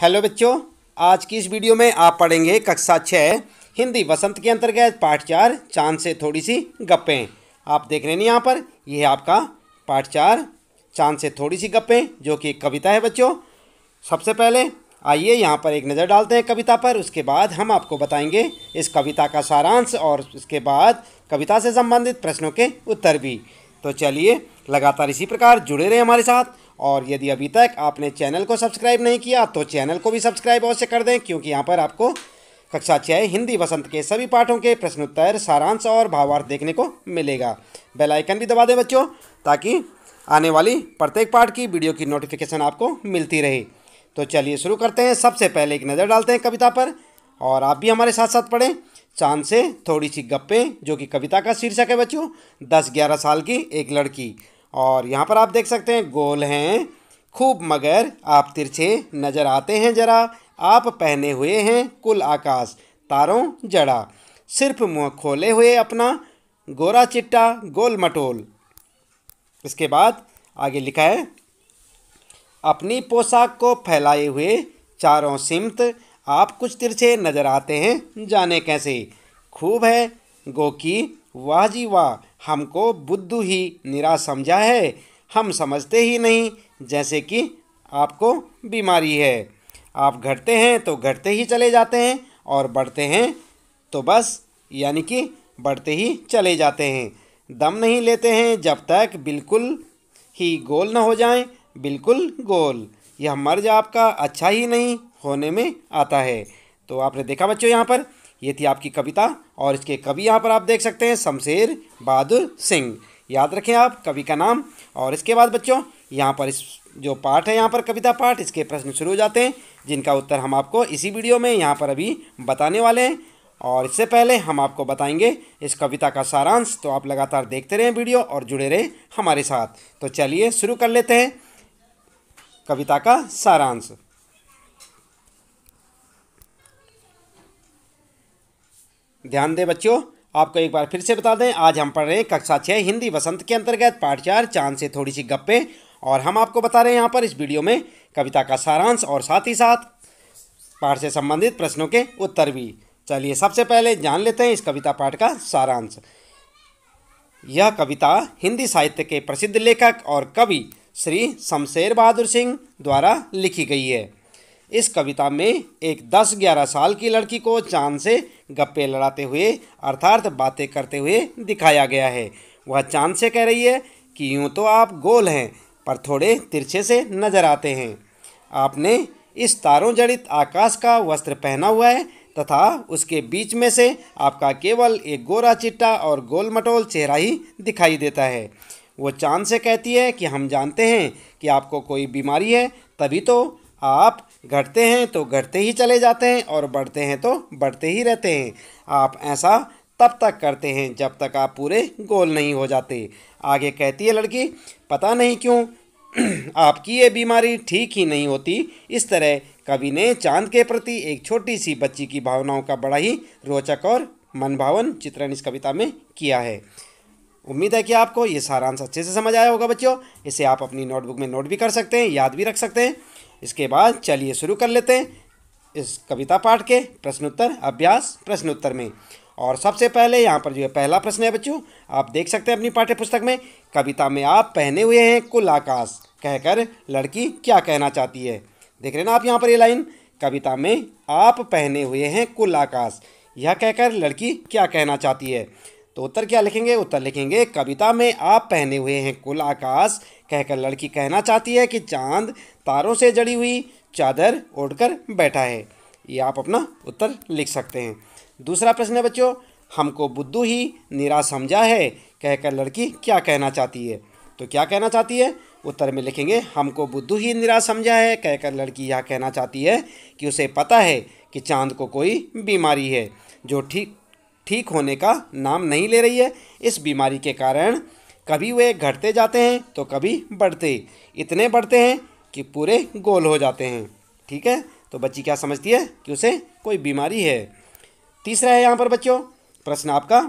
Hello बच्चों, आज की इस वीडियो में आप पढ़ेंगे कक्षा 6 हिंदी वसंत के अंतर्गत पाठ 4 चांद से थोड़ी सी गप्पें। आप देख रहे हैं यहाँ पर, यह है आपका पाठ 4 चांद से थोड़ी सी गप्पें, जो कि एक कविता है बच्चों। सबसे पहले आइए यहाँ पर एक नज़र डालते हैं कविता पर। उसके बाद हम आपको बताएंगे इस कविता का सारांश और उसके बाद कविता से संबंधित प्रश्नों के उत्तर भी। तो चलिए लगातार इसी प्रकार जुड़े रहे हमारे साथ। और यदि अभी तक आपने चैनल को सब्सक्राइब नहीं किया तो चैनल को भी सब्सक्राइब अवश्य कर दें, क्योंकि यहाँ पर आपको कक्षा 6 हिंदी वसंत के सभी पाठों के प्रश्नोत्तर, सारांश और भावार्थ देखने को मिलेगा। बेल आइकन भी दबा दें बच्चों, ताकि आने वाली प्रत्येक पाठ की वीडियो की नोटिफिकेशन आपको मिलती रहे। तो चलिए शुरू करते हैं। सबसे पहले एक नज़र डालते हैं कविता पर, और आप भी हमारे साथ साथ पढ़ें चांद से थोड़ी सी गप्पें, जो कि कविता का शीर्षक है बच्चों। 10-11 साल की एक लड़की। और यहाँ पर आप देख सकते हैं, गोल हैं खूब मगर आप तिरछे नज़र आते हैं जरा, आप पहने हुए हैं कुल आकाश तारों जड़ा, सिर्फ मुँह खोले हुए अपना गोरा चिट्टा गोल मटोल। इसके बाद आगे लिखा है, अपनी पोशाक को फैलाए हुए चारों सिमत आप कुछ तिरछे नज़र आते हैं जाने कैसे, खूब है गो की वाह जी वाह, हमको बुद्धू ही निराश समझा है, हम समझते ही नहीं जैसे कि आपको बीमारी है। आप घटते हैं तो घटते ही चले जाते हैं, और बढ़ते हैं तो बस यानी कि बढ़ते ही चले जाते हैं। दम नहीं लेते हैं जब तक बिल्कुल ही गोल न हो जाएं, बिल्कुल गोल। यह मर्ज आपका अच्छा ही नहीं होने में आता है। तो आपने देखा बच्चों, यहाँ पर ये थी आपकी कविता, और इसके कवि यहाँ पर आप देख सकते हैं शमशेर बहादुर सिंह। याद रखें आप कवि का नाम। और इसके बाद बच्चों यहाँ पर इस जो पाठ है, यहाँ पर कविता पाठ, इसके प्रश्न शुरू हो जाते हैं, जिनका उत्तर हम आपको इसी वीडियो में यहाँ पर अभी बताने वाले हैं। और इससे पहले हम आपको बताएंगे इस कविता का सारांश। तो आप लगातार देखते रहें वीडियो और जुड़े रहें हमारे साथ। तो चलिए शुरू कर लेते हैं कविता का सारांश। ध्यान दें बच्चों, आपको एक बार फिर से बता दें, आज हम पढ़ रहे हैं कक्षा 6 हिंदी वसंत के अंतर्गत पाठ 4 चांद से थोड़ी सी गप्पें। और हम आपको बता रहे हैं यहाँ पर इस वीडियो में कविता का सारांश और साथ ही साथ पाठ से संबंधित प्रश्नों के उत्तर भी। चलिए सबसे पहले जान लेते हैं इस कविता पाठ का सारांश। यह कविता हिंदी साहित्य के प्रसिद्ध लेखक और कवि श्री शमशेर बहादुर सिंह द्वारा लिखी गई है। इस कविता में एक 10-11 साल की लड़की को चांद से गप्पे लड़ाते हुए अर्थात बातें करते हुए दिखाया गया है। वह चांद से कह रही है कि यूँ तो आप गोल हैं, पर थोड़े तिरछे से नज़र आते हैं। आपने इस तारों जड़ित आकाश का वस्त्र पहना हुआ है, तथा उसके बीच में से आपका केवल एक गोरा चिट्टा और गोल मटोल चेहरा ही दिखाई देता है। वो चांद से कहती है कि हम जानते हैं कि आपको कोई बीमारी है, तभी तो आप घटते हैं तो घटते ही चले जाते हैं, और बढ़ते हैं तो बढ़ते ही रहते हैं। आप ऐसा तब तक करते हैं जब तक आप पूरे गोल नहीं हो जाते। आगे कहती है लड़की, पता नहीं क्यों आपकी ये बीमारी ठीक ही नहीं होती। इस तरह कवि ने चांद के प्रति एक छोटी सी बच्ची की भावनाओं का बड़ा ही रोचक और मनभावन चित्रण इस कविता में किया है। उम्मीद है कि आपको ये सारांश अच्छे से समझ आया होगा बच्चों। इसे आप अपनी नोटबुक में नोट भी कर सकते हैं, याद भी रख सकते हैं। इसके बाद चलिए शुरू कर लेते हैं इस कविता पाठ के प्रश्नोत्तर अभ्यास प्रश्नोत्तर में। और सबसे पहले यहाँ पर जो है पहला प्रश्न है बच्चों, आप देख सकते हैं अपनी पाठ्य पुस्तक में, कविता में आप पहने हुए हैं कुल आकाश कहकर लड़की क्या कहना चाहती है। देख रहे हैं ना आप यहाँ पर ये लाइन, कविता में आप पहने हुए हैं कुल आकाश, यह कहकर लड़की क्या कहना चाहती है। तो उत्तर क्या लिखेंगे? उत्तर लिखेंगे, कविता में आप पहने हुए हैं कुल आकाश कहकर लड़की कहना चाहती है कि चांद तारों से जड़ी हुई चादर ओढ़कर बैठा है। ये आप अपना उत्तर लिख सकते हैं। दूसरा प्रश्न है बच्चों, हमको बुद्धू ही निराश समझा है कहकर लड़की क्या कहना चाहती है। तो क्या कहना चाहती है? उत्तर में लिखेंगे, हमको बुद्धू ही निराश समझा है कहकर लड़की यह कहना चाहती है कि उसे पता है कि चांद को कोई बीमारी है, जो ठीक होने का नाम नहीं ले रही है। इस बीमारी के कारण कभी वे घटते जाते हैं तो कभी बढ़ते, इतने बढ़ते हैं कि पूरे गोल हो जाते हैं। ठीक है, तो बच्ची क्या समझती है कि उसे कोई बीमारी है। तीसरा है यहाँ पर बच्चों प्रश्न आपका,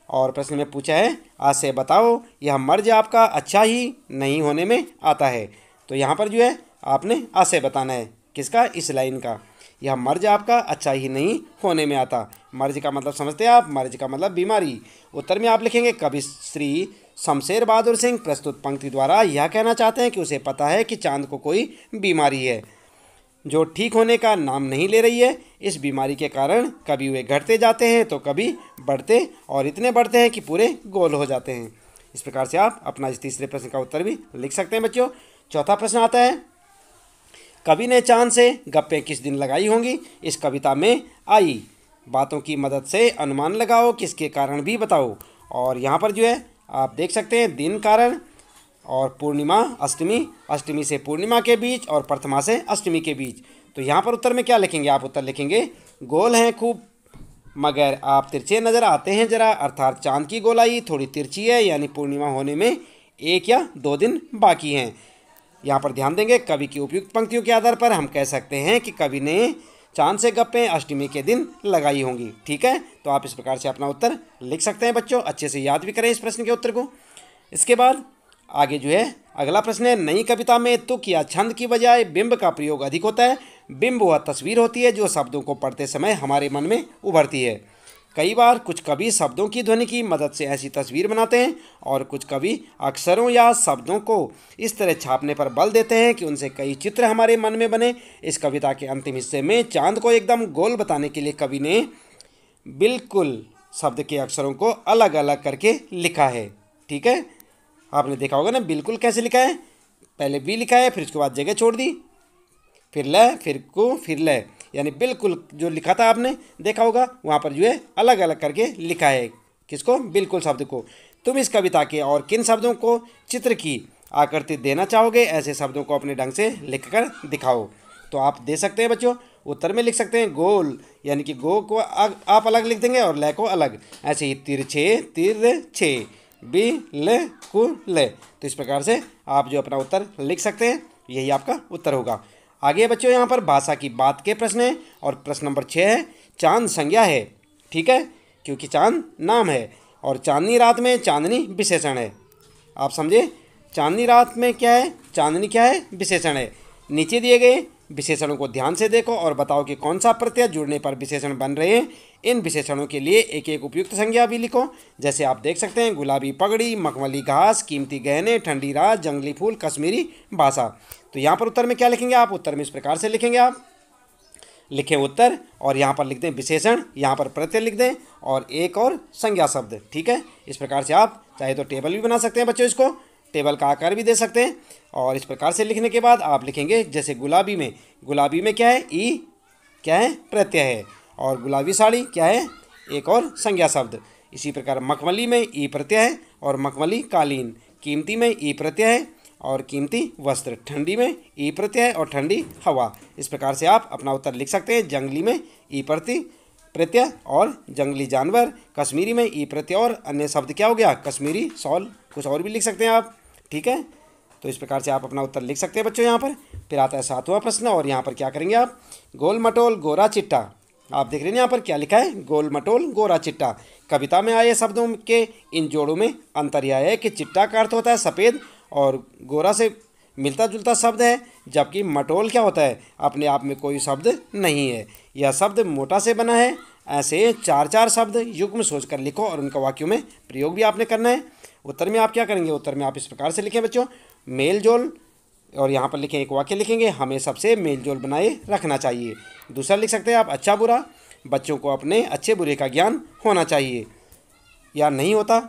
और प्रश्न में पूछा है, आज से बताओ यह मर्ज आपका अच्छा ही नहीं होने में आता है। तो यहाँ पर जो है आपने आज से बताना है। किसका? इस लाइन का। यह मर्ज आपका अच्छा ही नहीं होने में आता। मर्ज का मतलब समझते हैं आप? मर्ज का मतलब बीमारी। उत्तर में आप लिखेंगे कवि श्री शमशेर बहादुर सिंह प्रस्तुत पंक्ति द्वारा यह कहना चाहते हैं कि उसे पता है कि चांद को कोई बीमारी है जो ठीक होने का नाम नहीं ले रही है। इस बीमारी के कारण कभी वे घटते जाते हैं तो कभी बढ़ते, और इतने बढ़ते हैं कि पूरे गोल हो जाते हैं। इस प्रकार से आप अपना इस तीसरे प्रश्न का उत्तर भी लिख सकते हैं बच्चों। चौथा प्रश्न आता है, कवि ने चांद से गप्पें किस दिन लगाई होंगी? इस कविता में आई बातों की मदद से अनुमान लगाओ, किसके कारण भी बताओ। और यहाँ पर जो है आप देख सकते हैं दिन कारण, और पूर्णिमा अष्टमी, अष्टमी से पूर्णिमा के बीच, और प्रथमा से अष्टमी के बीच। तो यहाँ पर उत्तर में क्या लिखेंगे? आप उत्तर लिखेंगे गोल हैं खूब मगर आप तिरछे नज़र आते हैं जरा, अर्थात चांद की गोलाई थोड़ी तिरछी है, यानी पूर्णिमा होने में 1 या 2 दिन बाकी हैं। यहाँ पर ध्यान देंगे कवि की उपयुक्त पंक्तियों के आधार पर हम कह सकते हैं कि कवि ने चांद से गप्पें अष्टमी के दिन लगाई होंगी। ठीक है, तो आप इस प्रकार से अपना उत्तर लिख सकते हैं बच्चों। अच्छे से याद भी करें इस प्रश्न के उत्तर को। इसके बाद आगे जो है अगला प्रश्न है, नई कविता में तुक या छंद की बजाय बिंब का प्रयोग अधिक होता है। बिंब वह तस्वीर होती है जो शब्दों को पढ़ते समय हमारे मन में उभरती है। कई बार कुछ कवि शब्दों की ध्वनि की मदद से ऐसी तस्वीर बनाते हैं, और कुछ कवि अक्षरों या शब्दों को इस तरह छापने पर बल देते हैं कि उनसे कई चित्र हमारे मन में बने। इस कविता के अंतिम हिस्से में चांद को एकदम गोल बताने के लिए कवि ने बिल्कुल शब्द के अक्षरों को अलग अलग करके लिखा है। ठीक है, आपने देखा होगा ना बिल्कुल कैसे लिखा है। पहले बी लिखा है, फिर उसके बाद जगह छोड़ दी, फिर ल, फिर को, फिर ल, यानी बिल्कुल जो लिखा था आपने देखा होगा वहाँ पर जो है अलग अलग करके लिखा है। किसको? बिल्कुल शब्द को। तुम इस कविता के और किन शब्दों को चित्र की आकृति देना चाहोगे? ऐसे शब्दों को अपने ढंग से लिखकर दिखाओ। तो आप दे सकते हैं बच्चों, उत्तर में लिख सकते हैं गोल, यानी कि गो को आप अलग लिख देंगे और ल को अलग। ऐसे ही तिरछे, तिरछे, बिल्कुल। तो इस प्रकार से आप जो अपना उत्तर लिख सकते हैं, यही आपका उत्तर होगा। आगे बच्चों यहाँ पर भाषा की बात के प्रश्न है, और प्रश्न नंबर 6 है, चांद संज्ञा है। ठीक है, क्योंकि चांद नाम है, और चांदनी रात में चांदनी विशेषण है। आप समझे, चांदनी रात में क्या है? चांदनी क्या है? विशेषण है। नीचे दिए गए विशेषणों को ध्यान से देखो और बताओ कि कौन सा प्रत्यय जुड़ने पर विशेषण बन रहे हैं। इन विशेषणों के लिए एक एक उपयुक्त संज्ञा भी लिखो। जैसे आप देख सकते हैं, गुलाबी पगड़ी, मखमली घास, कीमती गहने, ठंडी रात, जंगली फूल, कश्मीरी भाषा। तो यहाँ पर उत्तर में क्या लिखेंगे आप? उत्तर में इस प्रकार से लिखेंगे, आप लिखें उत्तर और यहाँ पर लिख दें विशेषण, यहाँ पर प्रत्यय लिख दें और एक और संज्ञा शब्द। ठीक है, इस प्रकार से आप चाहे तो टेबल भी बना सकते हैं बच्चों, इसको टेबल का आकार भी दे सकते हैं। और इस प्रकार से लिखने के बाद आप लिखेंगे, जैसे गुलाबी में क्या है? ई क्या है? प्रत्यय है। और गुलाबी साड़ी क्या है? एक और संज्ञा शब्द। इसी प्रकार मखमली में ई प्रत्यय है और मखमली कालीन। कीमती में ई प्रत्यय है और कीमती वस्त्र। ठंडी में ई प्रत्यय है और ठंडी हवा। इस प्रकार से आप अपना उत्तर लिख सकते हैं। जंगली में ई प्रत्यय और जंगली जानवर। कश्मीरी में ई प्रत्यय और अन्य शब्द क्या हो गया? कश्मीरी शॉल। कुछ और भी लिख सकते हैं आप। ठीक है, तो इस प्रकार से आप अपना उत्तर लिख सकते हैं बच्चों। यहाँ पर फिर आता है 7वां प्रश्न, और यहाँ पर क्या करेंगे आप? गोल मटोल गोरा चिट्टा। आप देख रहे हैं यहाँ पर क्या लिखा है? गोल मटोल गोरा चिट्टा। कविता में आए शब्दों के इन जोड़ों में अंतर यह है कि चिट्टा का अर्थ होता है सफ़ेद और गोरा से मिलता जुलता शब्द है, जबकि मटोल क्या होता है? अपने आप में कोई शब्द नहीं है, यह शब्द मोटा से बना है। ऐसे 4 शब्द युग्म सोचकर लिखो और उनका वाक्यों में प्रयोग भी आपने करना है। उत्तर में आप क्या करेंगे? उत्तर में आप इस प्रकार से लिखें बच्चों, मेल जोल, और यहाँ पर लिखें एक वाक्य लिखेंगे, हमें सबसे मेल जोल बनाए रखना चाहिए। दूसरा लिख सकते हैं आप अच्छा बुरा, बच्चों को अपने अच्छे बुरे का ज्ञान होना चाहिए या नहीं होता।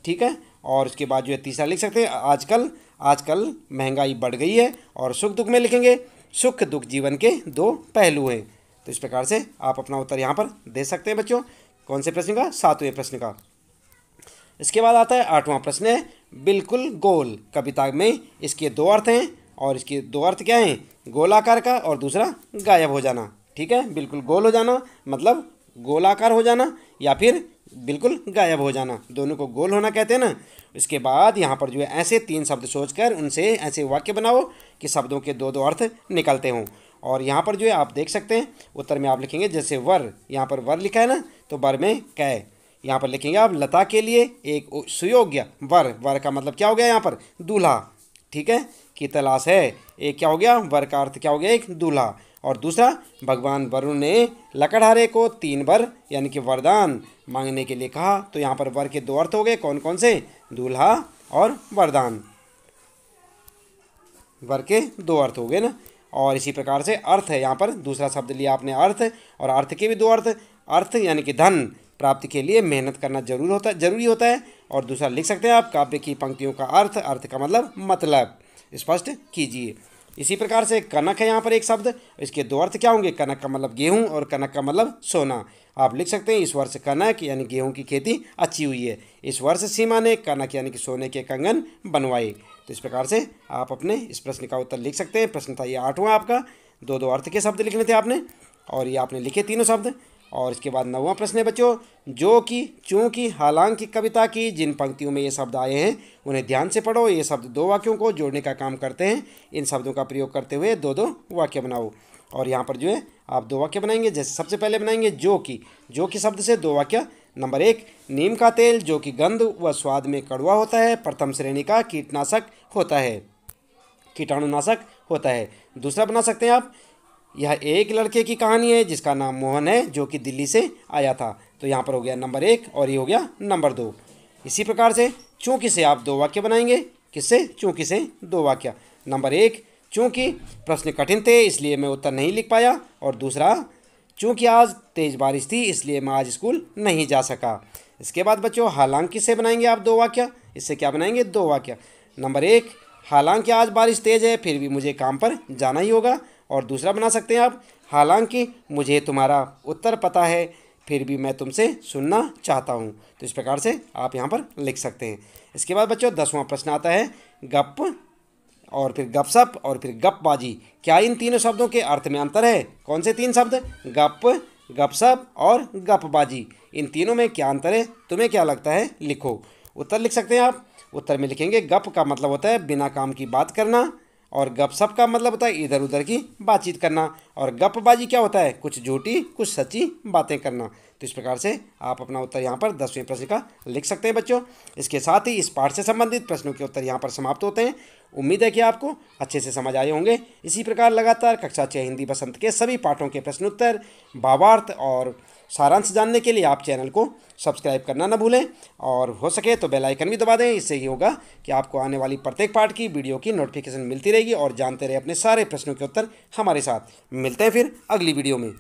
ठीक है, और उसके बाद जो है तीसरा लिख सकते हैं, आजकल महंगाई बढ़ गई है। और सुख दुख में लिखेंगे, सुख दुख जीवन के 2 पहलू हैं। तो इस प्रकार से आप अपना उत्तर यहाँ पर दे सकते हैं बच्चों। कौन से प्रश्न का? 7वें प्रश्न का। इसके बाद आता है 8वां प्रश्न है, बिल्कुल गोल। कविता में इसके 2 अर्थ हैं, और इसके 2 अर्थ क्या हैं? गोलाकार का और दूसरा गायब हो जाना। ठीक है, बिल्कुल गोल हो जाना मतलब गोलाकार हो जाना, या फिर बिल्कुल गायब हो जाना, दोनों को गोल होना कहते हैं ना। इसके बाद यहाँ पर जो है ऐसे 3 शब्द सोचकर उनसे ऐसे वाक्य बनाओ कि शब्दों के 2 अर्थ निकलते हों। और यहाँ पर जो है आप देख सकते हैं, उत्तर में आप लिखेंगे, जैसे वर, यहाँ पर वर लिखा है ना, तो वर में कै। यहाँ पर लिखेंगे आप, लता के लिए एक सुयोग्य वर। वर का मतलब क्या हो गया यहाँ पर? दूल्हा। ठीक है, की तलाश है। एक क्या हो गया, वर का अर्थ क्या हो गया, एक दूल्हा। और दूसरा, भगवान वरुण ने लकड़हारे को 3 वर यानी कि वरदान मांगने के लिए कहा। तो यहाँ पर वर के 2 अर्थ हो गए, कौन कौन से, दूल्हा और वरदान। वर के 2 अर्थ हो गए ना। और इसी प्रकार से अर्थ है, यहाँ पर दूसरा शब्द लिया आपने अर्थ, और अर्थ के भी 2 अर्थ। अर्थ यानी कि धन प्राप्ति के लिए मेहनत करना जरूरी होता है। और दूसरा लिख सकते हैं आप, काव्य की पंक्तियों का अर्थ, अर्थ का मतलब स्पष्ट कीजिए। इसी प्रकार से कनक है यहाँ पर एक शब्द, इसके 2 अर्थ क्या होंगे, कनक का मतलब गेहूँ और कनक का मतलब सोना। आप लिख सकते हैं, इस वर्ष कनक यानी गेहूं की खेती अच्छी हुई है। इस वर्ष सीमा ने कनक यानी कि सोने के कंगन बनवाए। तो इस प्रकार से आप अपने इस प्रश्न का उत्तर लिख सकते हैं। प्रश्न था ये 8वां आपका, 2 अर्थ के शब्द लिखने थे आपने, और ये आपने लिखे तीनों शब्द। और इसके बाद 9वां प्रश्न है बच्चों, जो कि, चूँकि, हालांकि कविता की जिन पंक्तियों में ये शब्द आए हैं उन्हें ध्यान से पढ़ो। ये शब्द 2 वाक्यों को जोड़ने का काम करते हैं। इन शब्दों का प्रयोग करते हुए 2-2 वाक्य बनाओ। और यहाँ पर जो है आप 2 वाक्य बनाएंगे। जैसे सबसे पहले बनाएंगे जो कि शब्द से 2 वाक्य। नंबर 1, नीम का तेल जो कि गंध व स्वाद में कड़वा होता है, प्रथम श्रेणी का कीटनाशक होता है, कीटाणुनाशक होता है। दूसरा बना सकते हैं आप, यह एक लड़के की कहानी है जिसका नाम मोहन है, जो कि दिल्ली से आया था। तो यहाँ पर हो गया नंबर 1 और ये हो गया नंबर 2। इसी प्रकार से चूँकि से आप 2 वाक्य बनाएंगे। किससे, चूँकि से 2 वाक्य। नंबर 1, चूँकि प्रश्न कठिन थे इसलिए मैं उत्तर नहीं लिख पाया। और दूसरा, चूँकि आज तेज़ बारिश थी इसलिए मैं आज स्कूल नहीं जा सका। इसके बाद बच्चों हालांकि से बनाएंगे आप 2 वाक्य। इससे क्या बनाएंगे, 2 वाक्य। नंबर 1, हालांकि आज बारिश तेज़ है फिर भी मुझे काम पर जाना ही होगा। और दूसरा बना सकते हैं आप, हालांकि मुझे तुम्हारा उत्तर पता है फिर भी मैं तुमसे सुनना चाहता हूँ। तो इस प्रकार से आप यहाँ पर लिख सकते हैं। इसके बाद बच्चों 10वां प्रश्न आता है, गप और फिर गपशप और फिर गपबाजी। क्या इन तीनों शब्दों के अर्थ में अंतर है? कौन से 3 शब्द, गप, गपशप और गपबाजी, इन तीनों में क्या अंतर है? तुम्हें क्या लगता है, लिखो। उत्तर लिख सकते हैं आप। उत्तर में लिखेंगे, गप का मतलब होता है बिना काम की बात करना, और गपशप का मतलब होता है इधर उधर की बातचीत करना, और गपबाजी क्या होता है, कुछ झूठी कुछ सच्ची बातें करना। तो इस प्रकार से आप अपना उत्तर यहाँ पर 10वें प्रश्न का लिख सकते हैं बच्चों। इसके साथ ही इस पाठ से संबंधित प्रश्नों के उत्तर यहाँ पर समाप्त होते हैं। उम्मीद है कि आपको अच्छे से समझ आए होंगे। इसी प्रकार लगातार कक्षा 6 हिंदी बसंत के सभी पाठों के प्रश्नोत्तर, भावार्थ और सारांश जानने के लिए आप चैनल को सब्सक्राइब करना न भूलें, और हो सके तो बेल आइकन भी दबा दें। इससे ये होगा कि आपको आने वाली प्रत्येक पाठ की वीडियो की नोटिफिकेशन मिलती रहेगी, और जानते रहे अपने सारे प्रश्नों के उत्तर हमारे साथ। मिलते हैं फिर अगली वीडियो में।